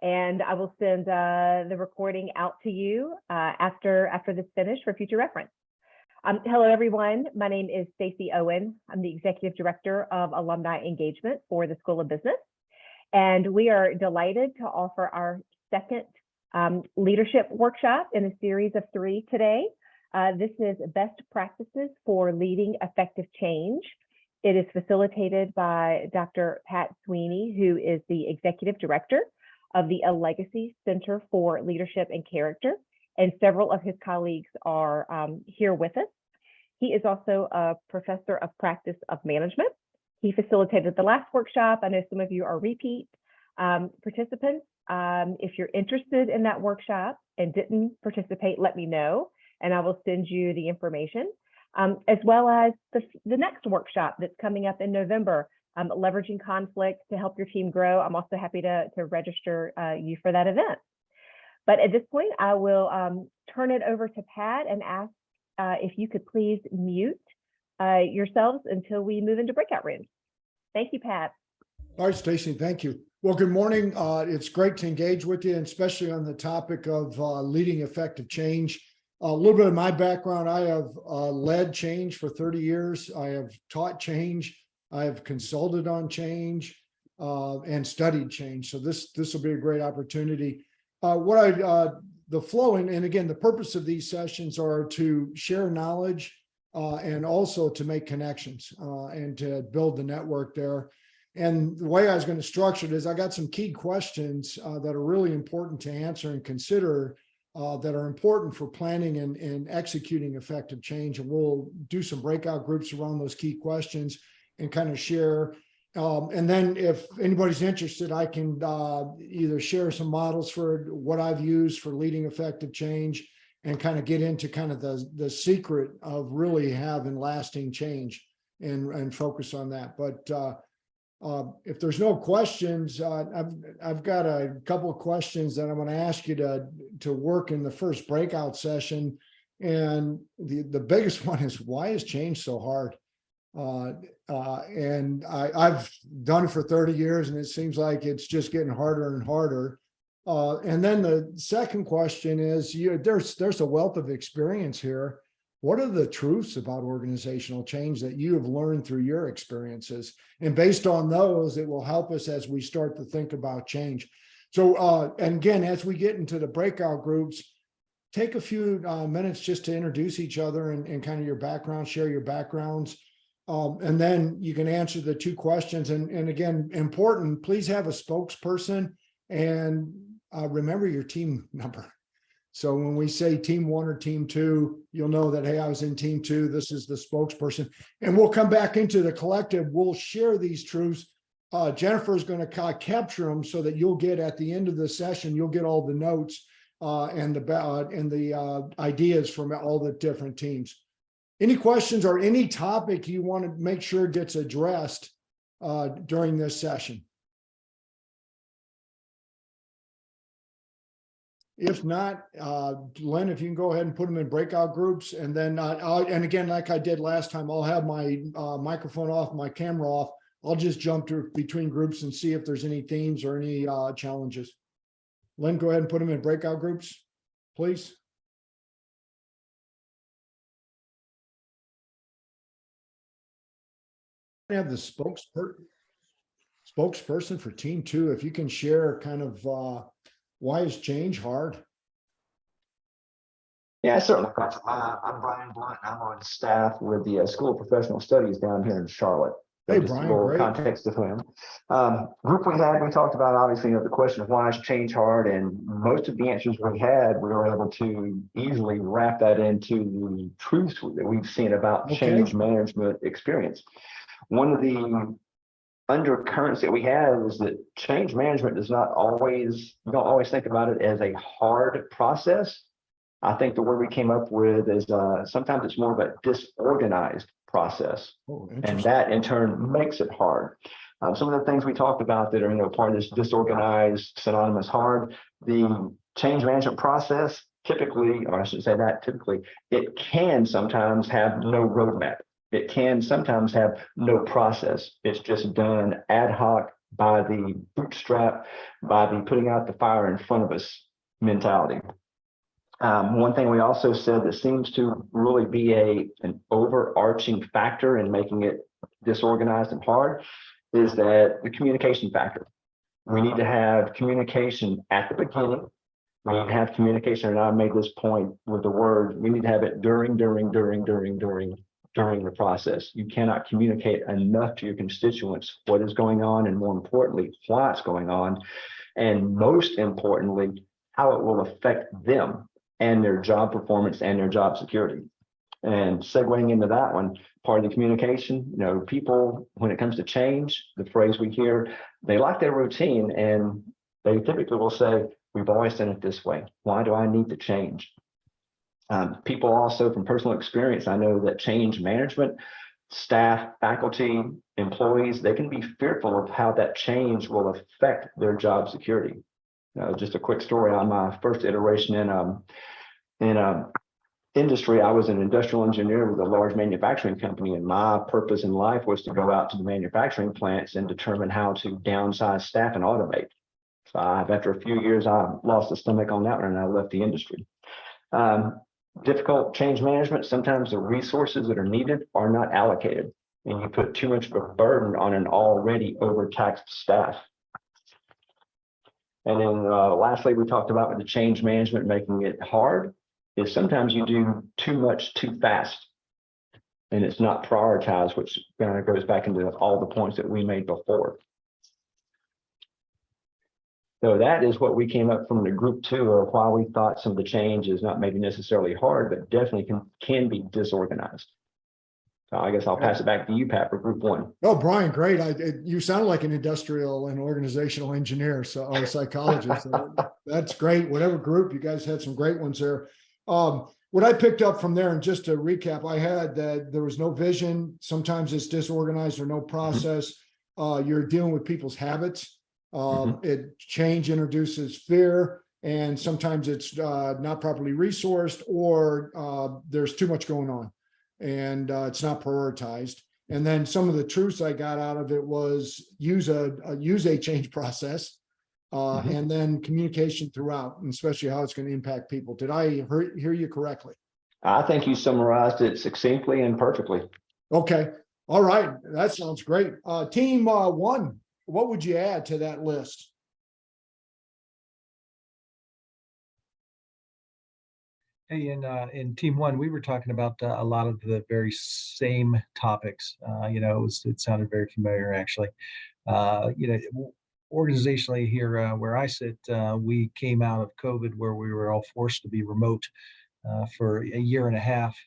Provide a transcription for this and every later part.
and I will send the recording out to you after this finished for future reference. Hello, everyone. My name is Stacey Owen. I'm the Executive Director of Alumni Engagement for the School of Business. And we are delighted to offer our second leadership workshop in a series of 3 today. This is Best Practices for Leading Effective Change. It is facilitated by Dr. Pat Sweeney, who is the Executive Director of the Allegacy Center for Leadership and Character, and several of his colleagues are here with us. He is also a professor of practice of management. He facilitated the last workshop. I know some of you are repeat participants. If you're interested in that workshop and didn't participate, let me know, and I will send you the information, as well as the next workshop that's coming up in November, leveraging conflict to help your team grow. I'm also happy to register you for that event. But at this point, I will turn it over to Pat and ask if you could please mute yourselves until we move into breakout rooms. Thank you, Pat. All right, Stacey, thank you. Well, good morning. It's great to engage with you, and especially on the topic of leading effective change. A little bit of my background: I have led change for 30 years. I have taught change. I have consulted on change and studied change. So this will be a great opportunity. The flow, and again, the purpose of these sessions are to share knowledge and also to make connections and to build the network there. And the way I was going to structure it is I got some key questions that are really important to answer and consider that are important for planning and executing effective change. And we'll do some breakout groups around those key questions and kind of share. And then if anybody's interested, I can either share some models for what I've used for leading effective change and kind of get into kind of the secret of really having lasting change and focus on that. But if there's no questions, I've got a couple of questions that I'm going to ask you to work in the first breakout session. And the biggest one is, why is change so hard? And I've done it for 30 years, and it seems like it's just getting harder and harder. And then the second question is, there's a wealth of experience here. What are the truths about organizational change that you have learned through your experiences? And based on those, it will help us as we start to think about change. So, and again, as we get into the breakout groups, take a few minutes just to introduce each other and kind of your background, share your backgrounds. And then you can answer the 2 questions. And again, important, please have a spokesperson and remember your team number. So when we say team 1 or team 2, you'll know that, hey, I was in team 2, this is the spokesperson. And we'll come back into the collective. We'll share these truths. Jennifer is going to capture them so that you'll get at the end of the session, you'll get all the notes and the ideas from all the different teams. Any questions or any topic you want to make sure gets addressed during this session? If not, Lynn, if you can go ahead and put them in breakout groups, and then and again, like I did last time, I'll have my microphone off, my camera off. I'll just jump to between groups and see if there's any themes or any challenges. Lynn, go ahead and put them in breakout groups, please. I have the spokesperson for team 2. If you can share kind of why is change hard? Yeah, certainly. I'm Brian Blunt. I'm on staff with the School of Professional Studies down here in Charlotte. Hey, Brian, great. Context of him. Group we talked about, obviously, the question of why is change hard, and most of the answers we were able to easily wrap that into the truths that we've seen about change management experience. One of the undercurrents that we have is that change management you don't always think about it as a hard process. I think the word we came up with is sometimes it's more of a disorganized process. And that in turn makes it hard. Some of the things we talked about that are part of this disorganized, synonymous hard, the change management process typically, or I should say that typically, it can sometimes have no roadmap. It can sometimes have no process. It's just done ad hoc by the bootstrap, by the putting out the fire in front of us mentality. One thing we also said that seems to really be an overarching factor in making it disorganized and hard is that the communication factor. We need to have communication at the beginning. We need to have communication, and I made this point with the word, we need to have it during the process. You cannot communicate enough to your constituents what is going on, and more importantly, why it's going on, and most importantly, how it will affect them and their job performance and their job security. And segueing into that one, part of the communication, people, when it comes to change, the phrase we hear, they like their routine, and they typically will say, we've always done it this way. Why do I need to change? People also, from personal experience, I know that change management, staff, faculty, employees, they can be fearful of how that change will affect their job security. Just a quick story on my first iteration in industry. I was an industrial engineer with a large manufacturing company, and my purpose in life was to go out to the manufacturing plants and determine how to downsize staff and automate. So after a few years, I lost the stomach on that one, and I left the industry. Difficult change management. Sometimes the resources that are needed are not allocated, and you put too much of a burden on an already overtaxed staff. And then lastly, we talked about with the change management making it hard is sometimes you do too much too fast, and it's not prioritized, which kind of goes back into all the points that we made before. So that is what we came up from the group two of why we thought some of the change is not maybe necessarily hard, but definitely can be disorganized. So I guess I'll pass it back to you, Pat, for group one. Oh, Brian, great. You sound like an industrial and organizational engineer, or psychologist. So that's great. Whatever group, you guys had some great ones there. What I picked up from there, and just to recap, I had that there was no vision. Sometimes it's disorganized or no process. You're dealing with people's habits. Change introduces fear, and sometimes it's not properly resourced, or there's too much going on, and it's not prioritized. And then some of the truths I got out of it was use a change process, and then communication throughout, and especially how it's going to impact people. Did I hear you correctly? I think you summarized it succinctly and perfectly. Okay. All right. That sounds great. Team one, what would you add to that list? Hey, in team one, we were talking about a lot of the very same topics. It sounded very familiar, actually. Organizationally here where I sit, we came out of COVID where we were all forced to be remote for a year and a half,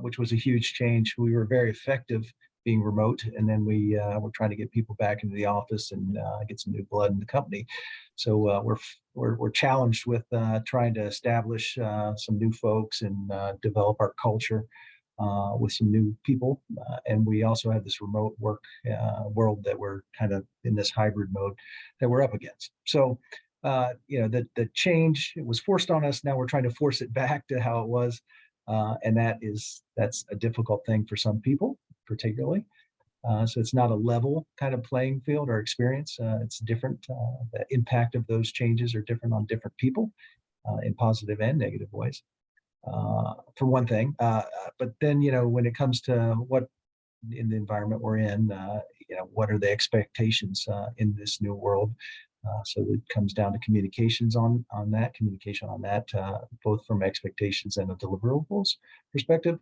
which was a huge change. We were very effective being remote, and then we were trying to get people back into the office and get some new blood in the company. So we're challenged with trying to establish some new folks and develop our culture with some new people. And we also have this remote work world that we're kind of in this hybrid mode that we're up against. So the change, it was forced on us. Now we're trying to force it back to how it was, and that's a difficult thing for some people, particularly. So it's not a level kind of playing field or experience. It's different. The impact of those changes are different on different people in positive and negative ways, for one thing. But then, when it comes to what in the environment we're in, what are the expectations in this new world? So it comes down to communication on that, both from expectations and a deliverables perspective.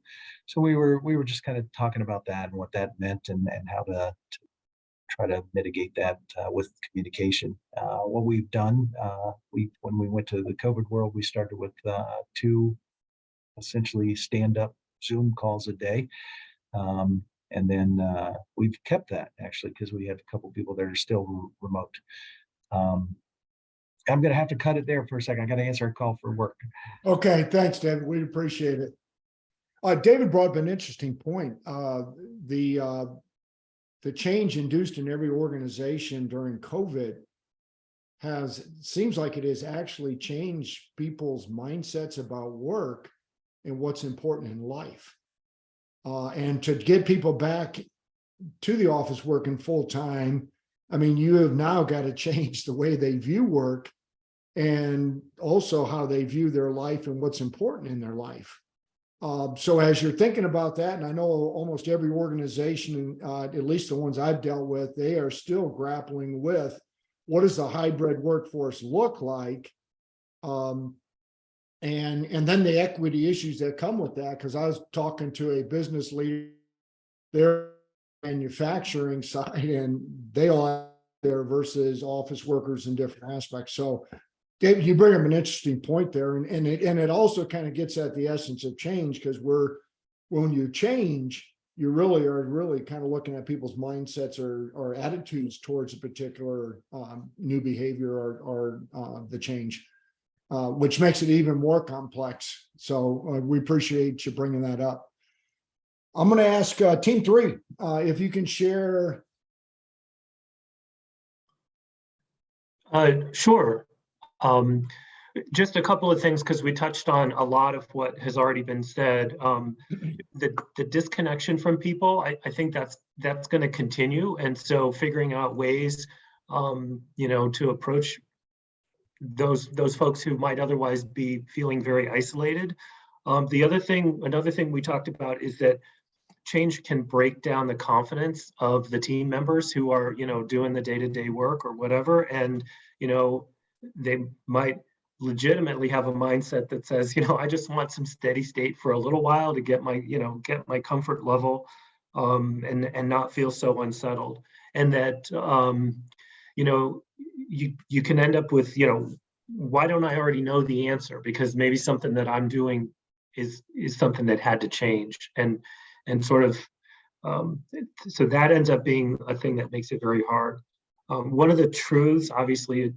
So we were just kind of talking about that and what that meant, and how to try to mitigate that with communication. What we've done, when we went to the COVID world, we started with 2 essentially stand-up Zoom calls a day. And then we've kept that, actually, because we have a couple of people that are still remote. I'm going to have to cut it there for a second. I got to answer a call for work. Okay, thanks, David. We appreciate it. David brought up an interesting point. The change induced in every organization during COVID seems like it has actually changed people's mindsets about work and what's important in life. And to get people back to the office working full time I mean, you have now got to change the way they view work and also how they view their life and what's important in their life. So as you're thinking about that, and I know almost every organization, at least the ones I've dealt with, they are still grappling with what does the hybrid workforce look like? And then the equity issues that come with that, because I was talking to a business leader, their manufacturing side, and they all have there versus office workers in different aspects. So David, you bring up an interesting point there, and it also kind of gets at the essence of change, because when you change, you really are kind of looking at people's mindsets or attitudes towards a particular new behavior or the change, which makes it even more complex. So we appreciate you bringing that up. I'm going to ask Team 3 if you can share. Sure. Just a couple of things, because we touched on a lot of what has already been said. The disconnection from people, I think that's going to continue, and so figuring out ways, to approach those folks who might otherwise be feeling very isolated. Another thing we talked about is that change can break down the confidence of the team members who are, doing the day-to-day work or whatever, and they might legitimately have a mindset that says, I just want some steady state for a little while to get my comfort level, and not feel so unsettled. And that, you can end up with, why don't I already know the answer? Because maybe something that I'm doing is something that had to change, and sort of, so that ends up being a thing that makes it very hard. One of the truths, obviously,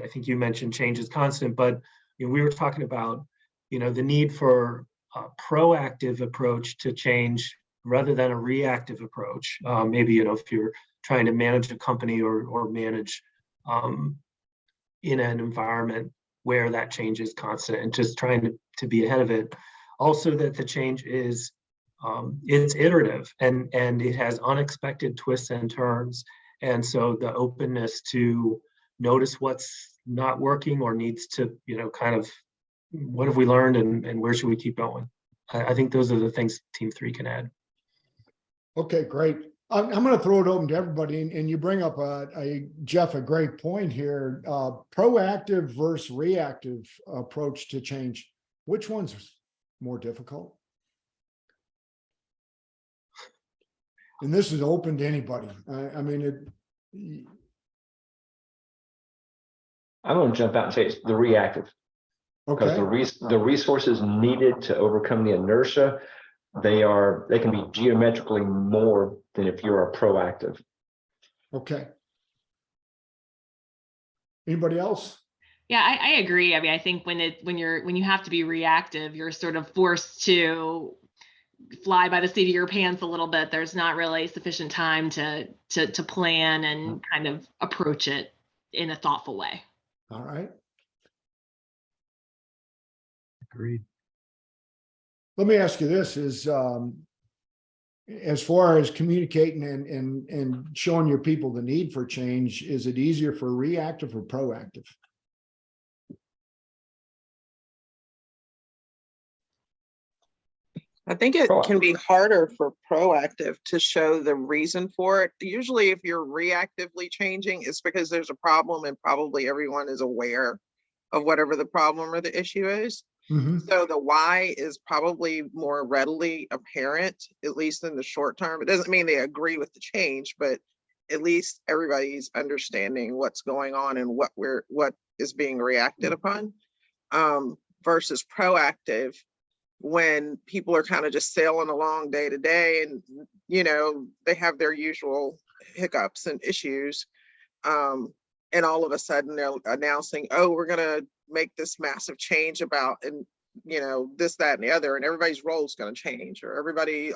I think you mentioned change is constant, but we were talking about, the need for a proactive approach to change rather than a reactive approach. Maybe, if you're trying to manage a company or manage in an environment where that change is constant, and just trying to be ahead of it. Also, that the change is it's iterative, and it has unexpected twists and turns. And so the openness to notice what's not working or needs to, kind of, what have we learned, and where should we keep going? I think those are the things Team 3 can add. Okay, great. I'm going to throw it open to everybody, and you bring up Jeff, a great point here. Proactive versus reactive approach to change. Which one's more difficult? And this is open to anybody. I mean, I'm going to jump out and say it's the reactive, because okay. the resources needed to overcome the inertia, they can be geometrically more than if you're a proactive. Okay. Anybody else? Yeah, I agree. I mean, I think when you have to be reactive, you're sort of forced to fly by the seat of your pants a little bit. There's not really sufficient time to plan and kind of approach it in a thoughtful way. All right. Agreed. Let me ask you this: is as far as communicating and showing your people the need for change, is it easier for reactive or proactive? I think it can be harder for proactive to show the reason for it. Usually if you're reactively changing, it's because there's a problem, and probably everyone is aware of whatever the problem or the issue is. Mm-hmm. So the why is probably more readily apparent, at least in the short term. It doesn't mean they agree with the change, but at least everybody's understanding what's going on and what is being reacted upon, versus proactive, when people are kind of just sailing along day to day, and they have their usual hiccups and issues, and all of a sudden they're announcing, oh, we're gonna make this massive change about, and this, that, and the other, and everybody's role is going to change, or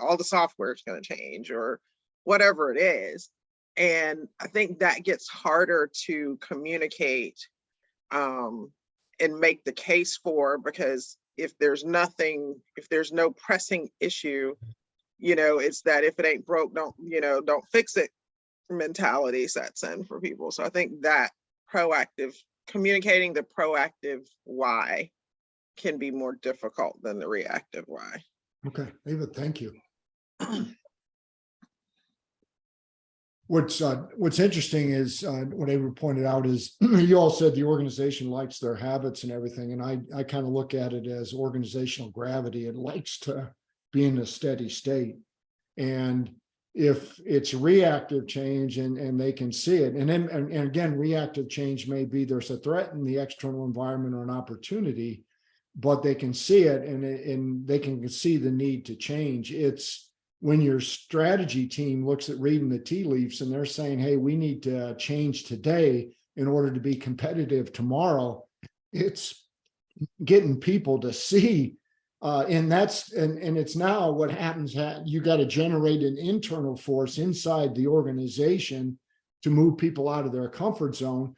all the software is going to change, or whatever it is. And I think that gets harder to communicate and make the case for, because if there's no pressing issue, it's that if it ain't broke, don't fix it mentality sets in for people. So I think that communicating the proactive why can be more difficult than the reactive why. Okay, Ava, thank you. What's interesting is what Ava pointed out is you all said the organization likes their habits and everything, and I kind of look at it as organizational gravity. It likes to be in a steady state, and if it's reactive change and they can see it, and then and again, reactive change may be there's a threat in the external environment or an opportunity, but they can see it and they can see the need to change. It's when your strategy team looks at reading the tea leaves and they're saying, hey, we need to change today in order to be competitive tomorrow, it's getting people to see. And it's now what happens, you got to generate an internal force inside the organization to move people out of their comfort zone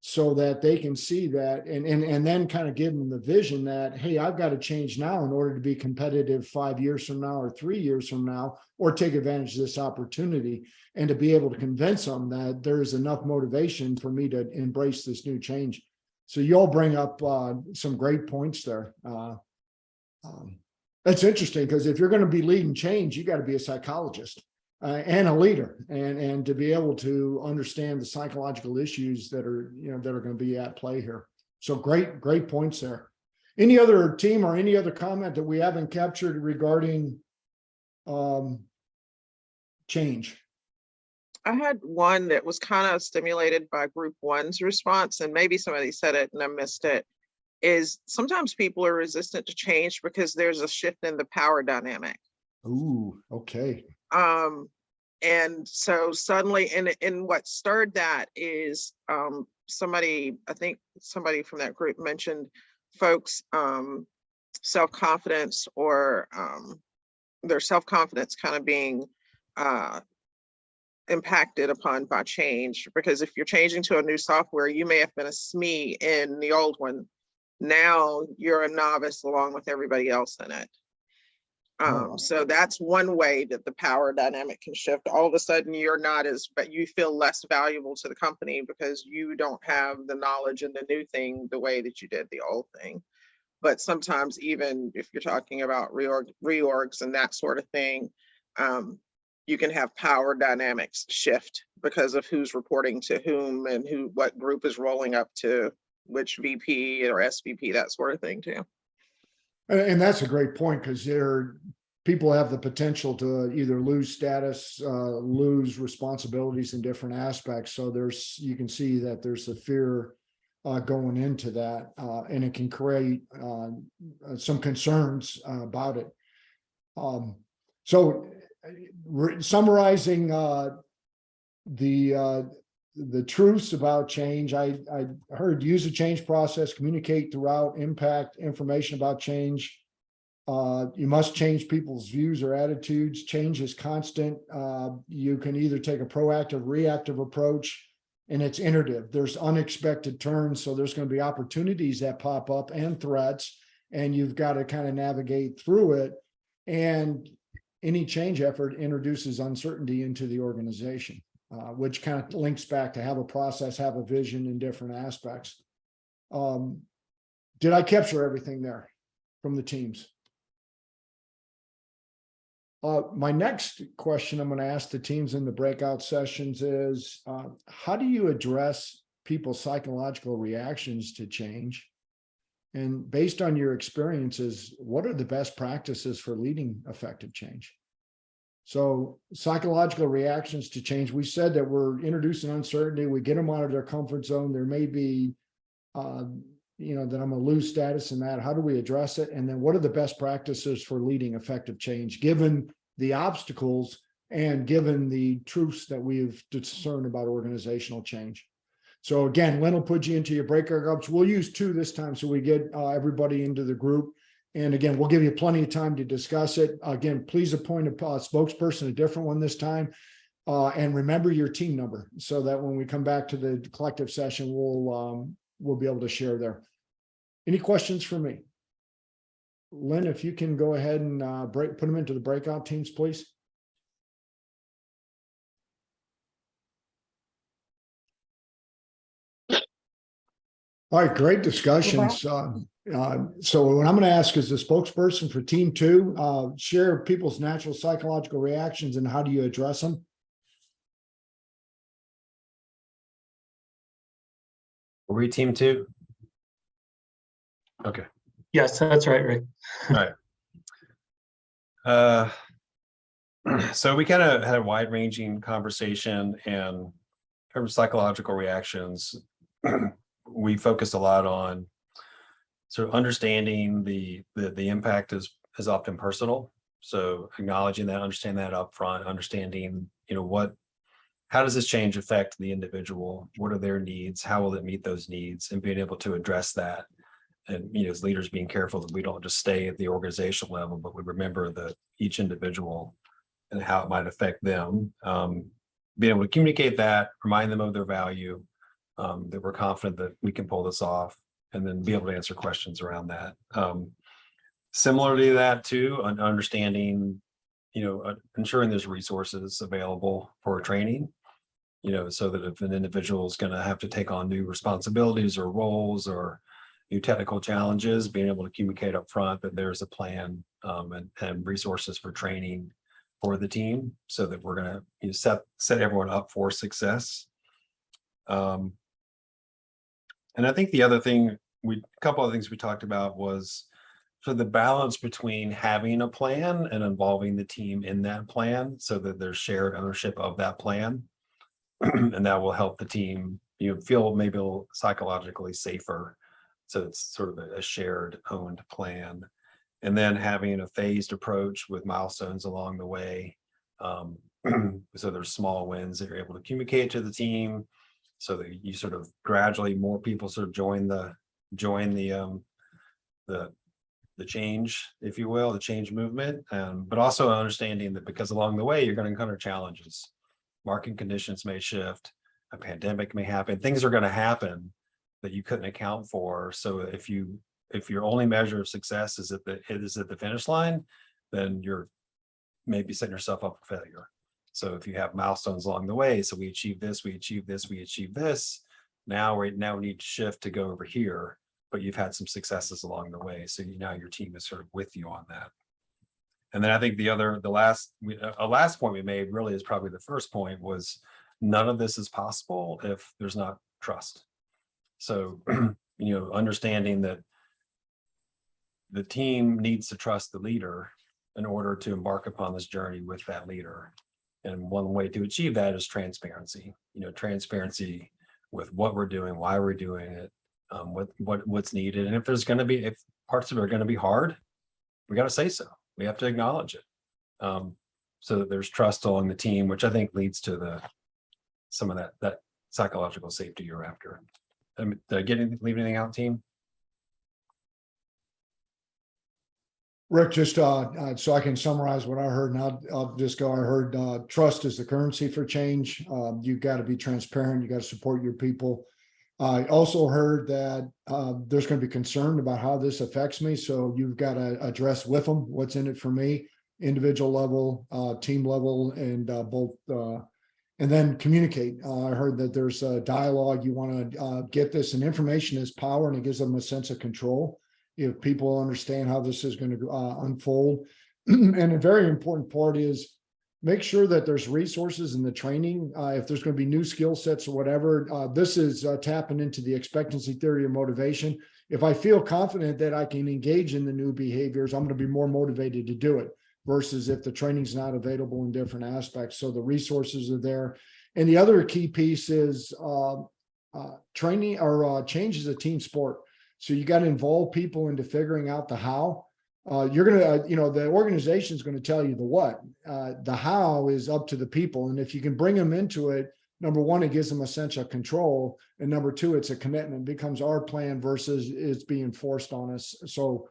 so that they can see that and then kind of give them the vision that, hey, I've got to change now in order to be competitive 5 years from now or 3 years from now, or take advantage of this opportunity, and to be able to convince them that there's enough motivation for me to embrace this new change. So you all bring up some great points there. That's interesting because if you're going to be leading change, you got to be a psychologist. And a leader, and to be able to understand the psychological issues that are going to be at play here. So great points there. Any other team or any other comment that we haven't captured regarding change? I had one that was kind of stimulated by group one's response, and maybe somebody said it and I missed it, is sometimes people are resistant to change because there's a shift in the power dynamic. Ooh, okay. And so suddenly, and what stirred that is somebody, I think somebody from that group mentioned folks self-confidence or their self-confidence kind of being impacted upon by change, because if you're changing to a new software, you may have been a SME in the old one. Now you're a novice along with everybody else in it. So that's one way that the power dynamic can shift. All of a sudden but you feel less valuable to the company because you don't have the knowledge in the new thing the way that you did the old thing. But sometimes even if you're talking about reorgs and that sort of thing, you can have power dynamics shift because of who's reporting to whom and what group is rolling up to which VP or SVP, that sort of thing too. And that's a great point, because people have the potential to either lose status, lose responsibilities in different aspects. So you can see that there's a fear going into that, and it can create some concerns about it. So summarizing the truths about change, I heard use a change process, communicate throughout, impact information about change. You must change people's views or attitudes. Change is constant. You can either take a proactive, reactive approach, and it's iterative. There's unexpected turns, so there's going to be opportunities that pop up and threats, and you've got to kind of navigate through it. And any change effort introduces uncertainty into the organization, which kind of links back to have a process, have a vision in different aspects. Did I capture everything there from the teams? My next question I'm going to ask the teams in the breakout sessions is, how do you address people's psychological reactions to change? And based on your experiences, what are the best practices for leading effective change? So psychological reactions to change, we said that we're introducing uncertainty, we get them out of their comfort zone. There may be, that I'm going to lose status in that. How do we address it? And then what are the best practices for leading effective change, given the obstacles and given the truths that we've discerned about organizational change? So again, Lynn will put you into your breakout groups. We'll use 2 this time so we get everybody into the group. And again, we'll give you plenty of time to discuss it. Again, please appoint a spokesperson, a different one this time. And remember your team number so that when we come back to the collective session, we'll be able to share there. Any questions for me? Lynn, if you can go ahead and put them into the breakout teams, please. All right, great discussions. So what I'm going to ask is the spokesperson for Team 2, share people's natural psychological reactions and how do you address them? Were we Team 2? Okay. Yes, that's right, Rick. All right. So we kind of had a wide-ranging conversation, and in terms of psychological reactions, we focused a lot on sort of understanding the impact is often personal. So acknowledging that, understanding that up front, understanding, how does this change affect the individual? What are their needs? How will it meet those needs? And being able to address that. And, as leaders being careful that we don't just stay at the organizational level, but we remember that each individual and how it might affect them. Being able to communicate that, remind them of their value, that we're confident that we can pull this off, and then be able to answer questions around that. Similarly to that too, understanding, ensuring there's resources available for training, so that if an individual is going to have to take on new responsibilities or roles or new technical challenges, being able to communicate up front that there's a plan and resources for training for the team, so that we're going to set everyone up for success. And I think the other thing, a couple of things we talked about was for the balance between having a plan and involving the team in that plan, so that there's shared ownership of that plan. And that will help the team, feel maybe a little psychologically safer. So it's sort of a shared owned plan. And then having a phased approach with milestones along the way. So there's small wins that you're able to communicate to the team, so that you sort of gradually more people sort of join the change, if you will, the change movement. But also understanding that because along the way you're going to encounter challenges, market conditions may shift, a pandemic may happen, things are going to happen that you couldn't account for. So if your only measure of success is at the finish line, then you're maybe setting yourself up for failure. So if you have milestones along the way, so we achieve this, we achieve this, we achieve this. Now we need to shift to go over here, but you've had some successes along the way. So now your team is sort of with you on that. And then I think a last point we made really is probably the first point, was none of this is possible if there's not trust. So, understanding that the team needs to trust the leader in order to embark upon this journey with that leader. And one way to achieve that is transparency, transparency with what we're doing, why we're doing it, what's needed. And if parts of it are going to be hard, we got to say so. We have to acknowledge it, so that there's trust along the team, which I think leads to some of that psychological safety you're after. Did I leave anything out, team? Rick, just so I can summarize what I heard, and I'll just go. I heard trust is the currency for change. You've got to be transparent. You got to support your people. I also heard that there's going to be concern about how this affects me. So you've got to address with them what's in it for me, individual level, team level, and both. And then communicate. I heard that there's a dialogue. You want to get this, and information is power, and it gives them a sense of control. If people understand how this is going to unfold. And a very important part is make sure that there's resources in the training. If there's going to be new skill sets or whatever, this is tapping into the expectancy theory of motivation. If I feel confident that I can engage in the new behaviors, I'm going to be more motivated to do it, versus if the training's not available in different aspects. So the resources are there. And the other key piece is training or change is a team sport. So you got to involve people into figuring out the how. You're going to, the organization is going to tell you the what. The how is up to the people. And if you can bring them into it, number one, it gives them a sense of control. And number two, it's a commitment. It becomes our plan versus it's being forced on us. So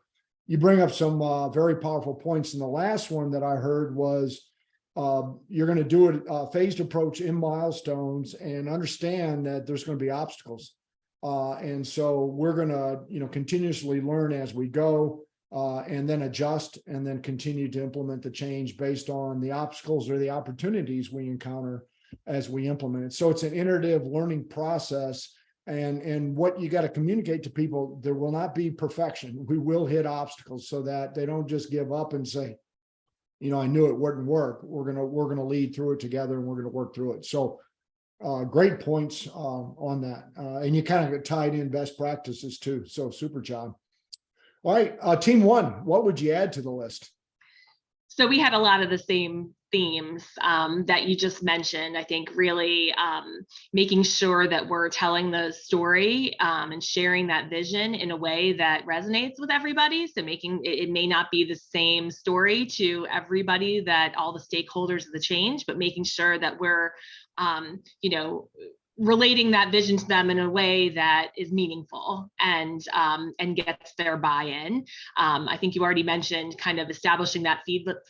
you bring up some very powerful points. And the last one that I heard was you're going to do a phased approach in milestones and understand that there's going to be obstacles. And so we're going to, continuously learn as we go, and then adjust, and then continue to implement the change based on the obstacles or the opportunities we encounter as we implement it. So it's an iterative learning process And what you got to communicate to people, there will not be perfection. We will hit obstacles so that they don't just give up and say, you know, I knew it wouldn't work. We're gonna lead through it together, and we're gonna work through it. So great points on that. And you kind of tied in best practices too. So super job. All right, team one, what would you add to the list? So we had a lot of the same themes that you just mentioned. I think really making sure that we're telling the story and sharing that vision in a way that resonates with everybody. So making it may not be the same story to everybody, that all the stakeholders of the change, but making sure that we're, you know, relating that vision to them in a way that is meaningful and gets their buy-in. I think you already mentioned kind of establishing that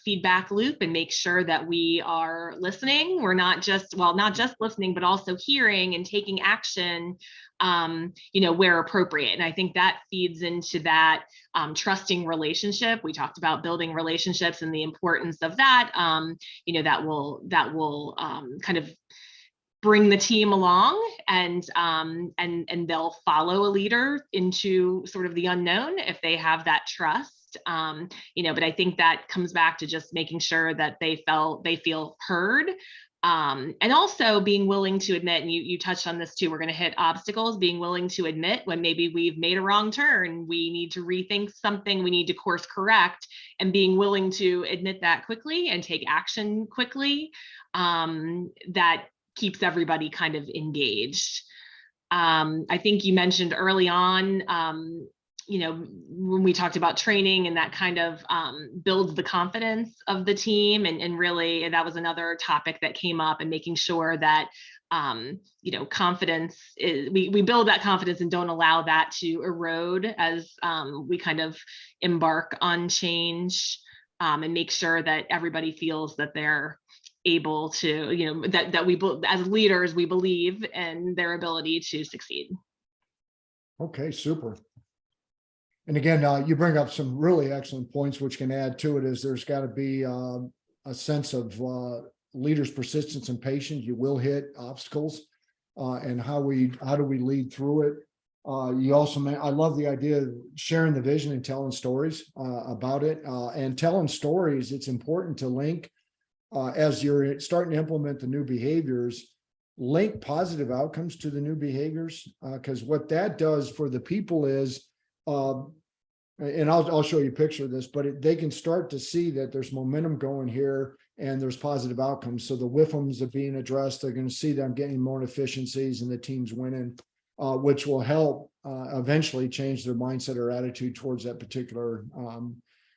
feedback loop and make sure that we are listening. We're not just listening, but also hearing and taking action, you know, where appropriate. And I think that feeds into that trusting relationship. We talked about building relationships and the importance of that. You know, that will kind of bring the team along, and they'll follow a leader into sort of the unknown if they have that trust. You know, but I think that comes back to just making sure that they feel heard. And also being willing to admit, and you touched on this too, we're going to hit obstacles, being willing to admit when maybe we've made a wrong turn, we need to rethink something, we need to course correct, and being willing to admit that quickly and take action quickly. That keeps everybody kind of engaged. I think you mentioned early on, you know, when we talked about training, and that kind of builds the confidence of the team, and really that was another topic that came up, and making sure that you know, confidence is, we build that confidence and don't allow that to erode as we kind of embark on change, and make sure that everybody feels that they're able to, you know, that we as leaders, we believe in their ability to succeed. Okay, super. And again, you bring up some really excellent points, which can add to it, is there's got to be a sense of leaders' persistence and patience. You will hit obstacles, and how do we lead through it? You also, I love the idea of sharing the vision and telling stories about it, and telling stories. It's important to link, as you're starting to implement the new behaviors, link positive outcomes to the new behaviors, because what that does for the people is, and I'll show you a picture of this, but they can start to see that there's momentum going here and there's positive outcomes. So the WFMs are being addressed. They're going to see them getting more efficiencies and the team's winning, which will help eventually change their mindset or attitude towards that particular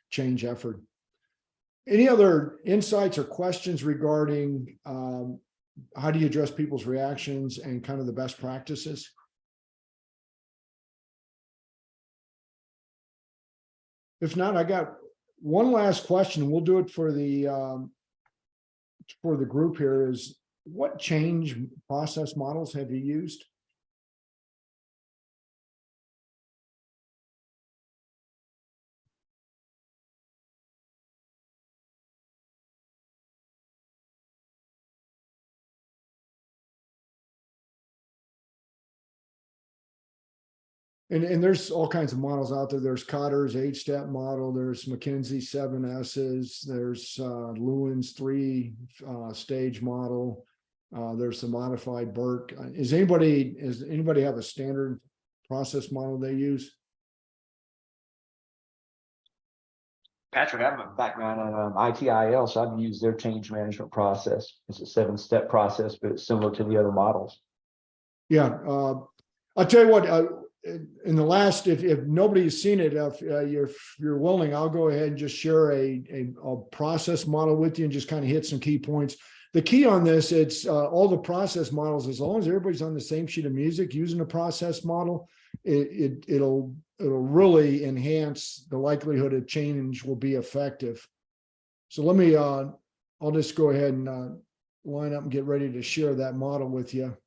change effort. Any other insights or questions regarding how do you address people's reactions and kind of the best practices? If not, I got one last question. We'll do it for the group here. Is what change process models have you used? And there's all kinds of models out there. There's Cotter's 8-step model. There's McKinsey's 7 S's. There's Lewin's 3-stage model. There's the modified Burke. Does anybody have a standard process model they use? Patrick, I have a background on ITIL, so I've used their change management process. It's a 7-step process, but it's similar to the other models. Yeah, I'll tell you what. In the last, if nobody's seen it, if you're willing, I'll go ahead and just share a process model with you and just kind of hit some key points. The key on this, it's all the process models, as long as everybody's on the same sheet of music using a process model, it'll really enhance the likelihood of change will be effective. So let me, I'll just go ahead and line up and get ready to share that model with you.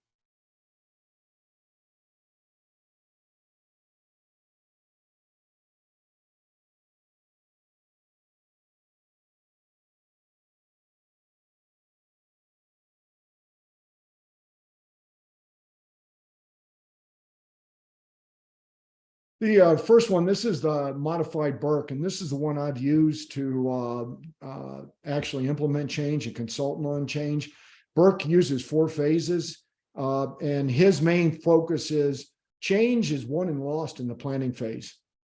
The first one, this is the modified Burke, and this is the one I've used to actually implement change and consultant on change. Burke uses 4 phases, and his main focus is change is won and lost in the planning phase.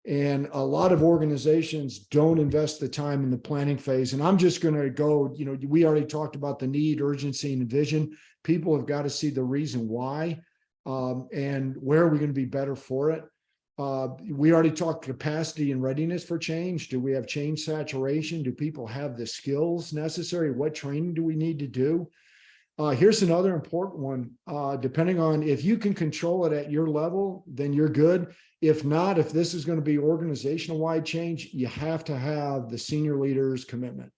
And a lot of organizations don't invest the time in the planning phase. And I'm just going to go, we already talked about the need, urgency, and vision. People have got to see the reason why, and where are we going to be better for it. We already talked capacity and readiness for change. Do we have change saturation? Do people have the skills necessary? What training do we need to do? Here's another important one. Depending on if you can control it at your level, then you're good. If not, if this is going to be organizational wide change, you have to have the senior leaders' commitment,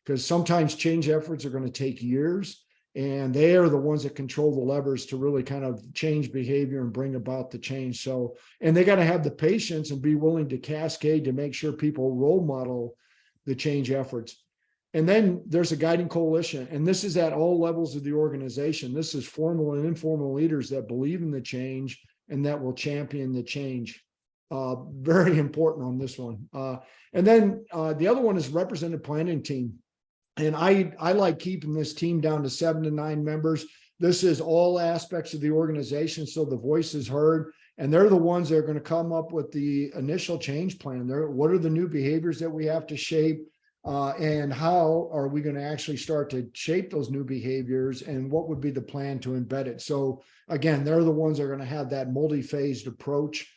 because sometimes change efforts are going to take years, and they are the ones that control the levers to really kind of change behavior and bring about the change. So, and they got to have the patience and be willing to cascade to make sure people role model the change efforts. And then there's a guiding coalition, and this is at all levels of the organization. This is formal and informal leaders that believe in the change and that will champion the change. Very important on this one. And then the other one is represented planning team. And I like keeping this team down to 7 to 9 members. This is all aspects of the organization, so the voice is heard. And they're the ones that are going to come up with the initial change plan. What are the new behaviors that we have to shape? And how are we going to actually start to shape those new behaviors, and what would be the plan to embed it? So again, they're the ones that are going to have that multi-phased approach.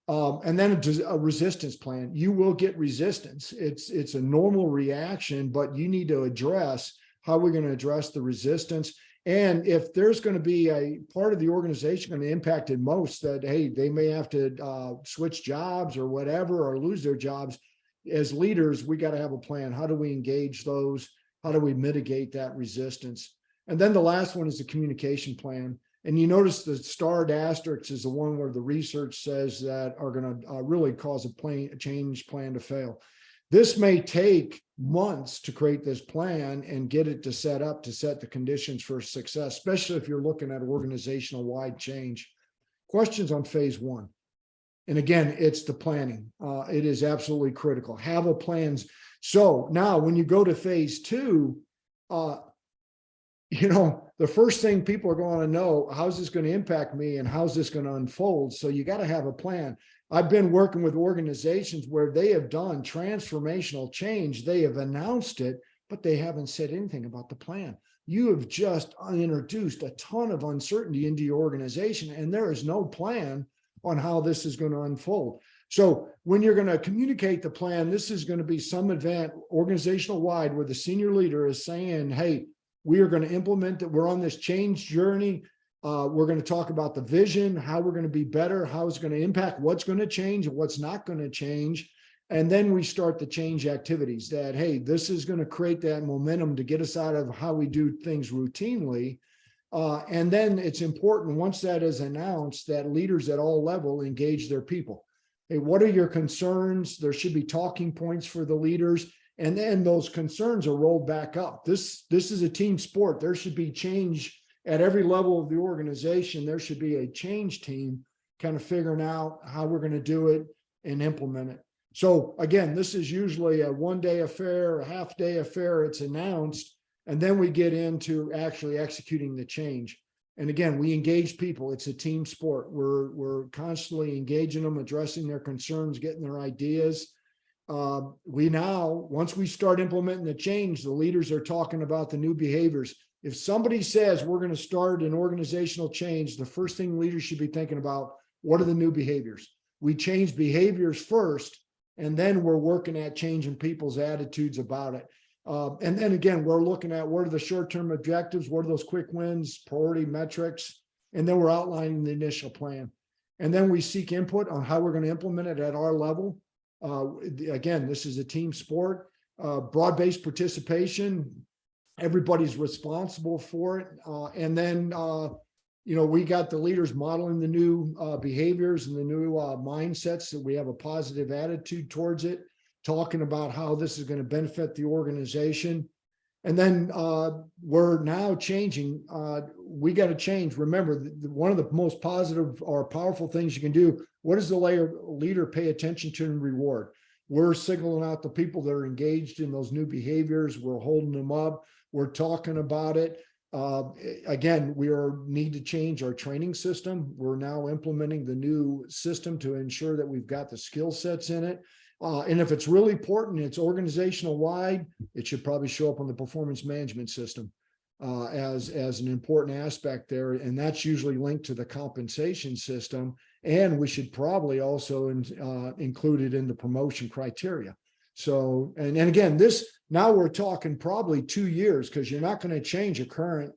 And then a resistance plan. You will get resistance. It's a normal reaction, but you need to address how we're going to address the resistance. And if there's going to be a part of the organization going to impact it most, that, hey, they may have to switch jobs or whatever, or lose their jobs, as leaders, we got to have a plan. How do we engage those? How do we mitigate that resistance? And then the last one is the communication plan. And you notice the starred asterisk is the one where the research says that are going to really cause a change plan to fail. This may take months to create this plan and get it to set the conditions for success, especially if you're looking at organizational wide change. Questions on phase 1. And again, it's the planning. It is absolutely critical. Have a plans. So now when you go to phase 2, the first thing people are going to know, how's this going to impact me and how's this going to unfold? So you got to have a plan. I've been working with organizations where they have done transformational change. They have announced it, but they haven't said anything about the plan. You have just introduced a ton of uncertainty into your organization, and there is no plan on how this is going to unfold. So when you're going to communicate the plan, this is going to be some event organizational wide where the senior leader is saying, hey, we are going to implement that. We're on this change journey. We're going to talk about the vision, how we're going to be better, how it's going to impact, what's going to change and what's not going to change. And then we start the change activities that, hey, this is going to create that momentum to get us out of how we do things routinely. And then it's important, once that is announced, that leaders at all levels engage their people. Hey, what are your concerns? There should be talking points for the leaders. And then those concerns are rolled back up. This is a team sport. There should be change at every level of the organization. There should be a change team kind of figuring out how we're going to do it and implement it. So again, this is usually a one-day affair, a half-day affair. It's announced. And then we get into actually executing the change. And again, we engage people. It's a team sport. We're constantly engaging them, addressing their concerns, getting their ideas. Once we start implementing the change, the leaders are talking about the new behaviors. If somebody says we're going to start an organizational change, the first thing leaders should be thinking about, what are the new behaviors? We change behaviors first, and then we're working at changing people's attitudes about it. And then again, we're looking at what are the short-term objectives, what are those quick wins, priority metrics, and then we're outlining the initial plan. And then we seek input on how we're going to implement it at our level. Again, this is a team sport, broad-based participation. Everybody's responsible for it. And then, we got the leaders modeling the new behaviors and the new mindsets, that we have a positive attitude towards it, talking about how this is going to benefit the organization. And then we're now changing. We got to change. Remember, one of the most positive or powerful things you can do What does the leader pay attention to and reward? We're signaling out the people that are engaged in those new behaviors. We're holding them up. We're talking about it. Again, need to change our training system. We're now implementing the new system to ensure that we've got the skill sets in it. And if it's really important, it's organizational wide, it should probably show up on the performance management system as an important aspect there. And that's usually linked to the compensation system. And we should probably also include it in the promotion criteria. So, and again, now we're talking probably 2 years, because you're not going to change a current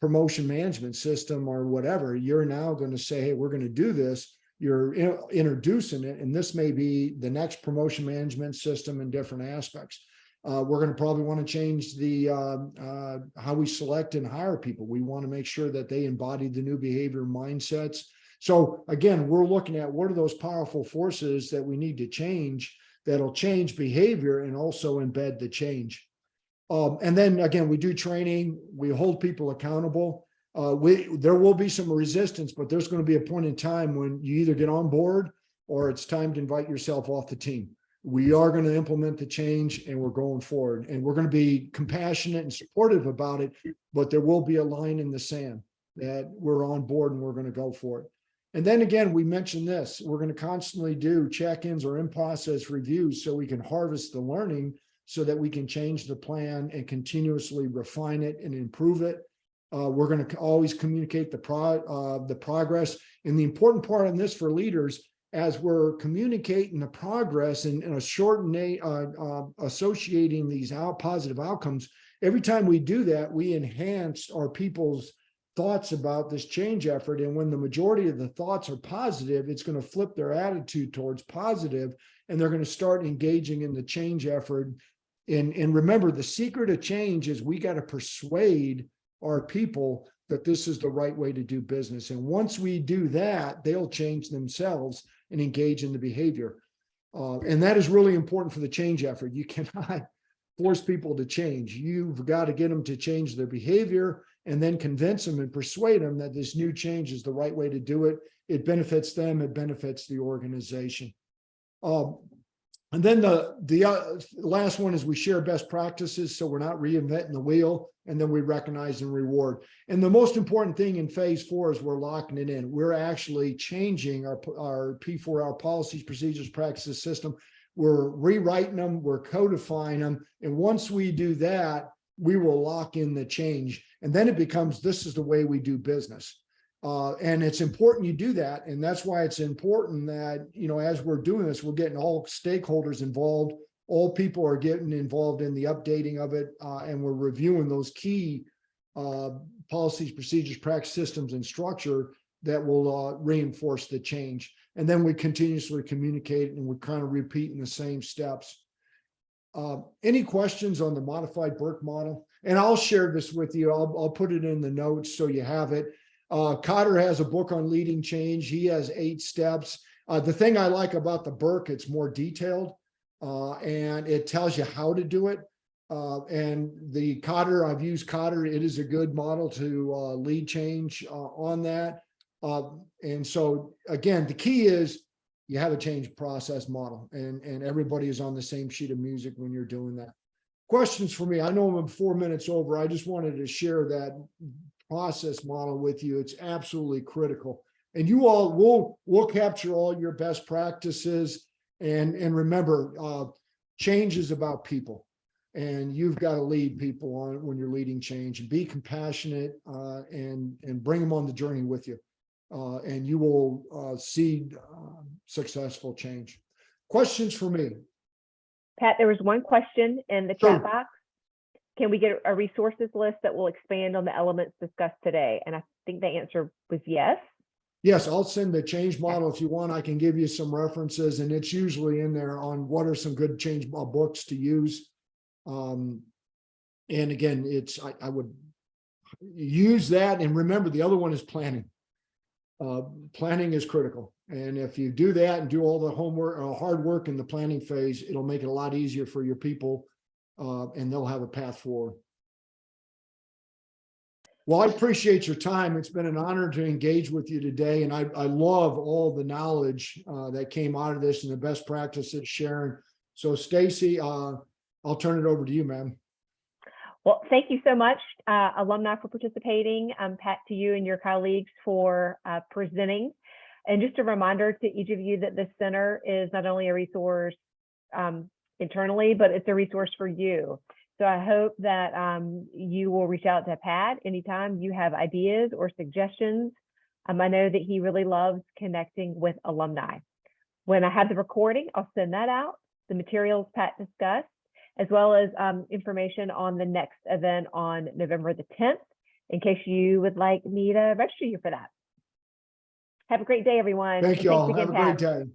promotion management system or whatever. You're now going to say, hey, we're going to do this. You're introducing it, and this may be the next promotion management system in different aspects. We're going to probably want to change the how we select and hire people. We want to make sure that they embody the new behavior mindsets. So again, we're looking at what are those powerful forces that we need to change that'll change behavior and also embed the change. And then again, we do training, we hold people accountable. There will be some resistance, but there's going to be a point in time when you either get on board or it's time to invite yourself off the team. We are going to implement the change and we're going forward, and we're going to be compassionate and supportive about it, but there will be a line in the sand that we're on board and we're going to go for it. And then again, we mentioned this, we're going to constantly do check-ins or in-process reviews so we can harvest the learning so that we can change the plan and continuously refine it and improve it. We're going to always communicate the progress. And the important part in this for leaders, as we're communicating the progress and associating these positive outcomes, every time we do that, we enhance our people's thoughts about this change effort. And when the majority of the thoughts are positive, it's going to flip their attitude towards positive, and they're going to start engaging in the change effort. And remember, the secret of change is we got to persuade our people that this is the right way to do business. And once we do that, they'll change themselves and engage in the behavior. And that is really important for the change effort. You cannot force people to change. You've got to get them to change their behavior and then convince them and persuade them that this new change is the right way to do it. It benefits them, it benefits the organization. And then the last one is we share best practices, so we're not reinventing the wheel, and then we recognize and reward. And the most important thing in phase 4 is we're locking it in. We're actually changing our P4, our policies, procedures, practices system. We're rewriting them, we're codifying them. And once we do that, we will lock in the change. And then it becomes, this is the way we do business. And it's important you do that. And that's why it's important that, as we're doing this, we're getting all stakeholders involved. All people are getting involved in the updating of it. And we're reviewing those key policies, procedures, practice systems, and structure that will reinforce the change. And then we continuously communicate, and we're kind of repeating the same steps. Any questions on the modified Burke model? And I'll share this with you. I'll put it in the notes so you have it. Cotter has a book on leading change. He has 8 steps. The thing I like about the Burke, it's more detailed and it tells you how to do it. And the Cotter, I've used Cotter. It is a good model to lead change on that. And so again, the key is you have a change process model, and everybody is on the same sheet of music when you're doing that. Questions for me? I know I'm 4 minutes over. I just wanted to share that process model with you. It's absolutely critical. And you all will capture all your best practices. And remember, change is about people. And you've got to lead people on when you're leading change, and be compassionate and bring them on the journey with you. And you will see successful change. Questions for me? Pat, there was one question in the Sure. chat box. Can we get a resources list that will expand on the elements discussed today? And I think the answer was yes. Yes, I'll send the change model if you want. I can give you some references, and it's usually in there on what are some good change books to use. And again, I would use that. And remember, the other one is planning. Planning is critical. And if you do that and do all the homework, hard work in the planning phase, it'll make it a lot easier for your people, and they'll have a path forward. Well, I appreciate your time. It's been an honor to engage with you today. And I love all the knowledge that came out of this and the best practices sharing. So Stacy, I'll turn it over to you, ma'am. Well, thank you so much, alumni, for participating. Pat, to you and your colleagues for presenting. And just a reminder to each of you that this center is not only a resource internally, but it's a resource for you. So I hope that you will reach out to Pat anytime you have ideas or suggestions. I know that he really loves connecting with alumni. When I have the recording, I'll send that out, the materials Pat discussed, as well as information on the next event on November the 10th, in case you would like me to register you for that. Have a great day, everyone. Thank And you thanks all. again, Have a great Pat. day.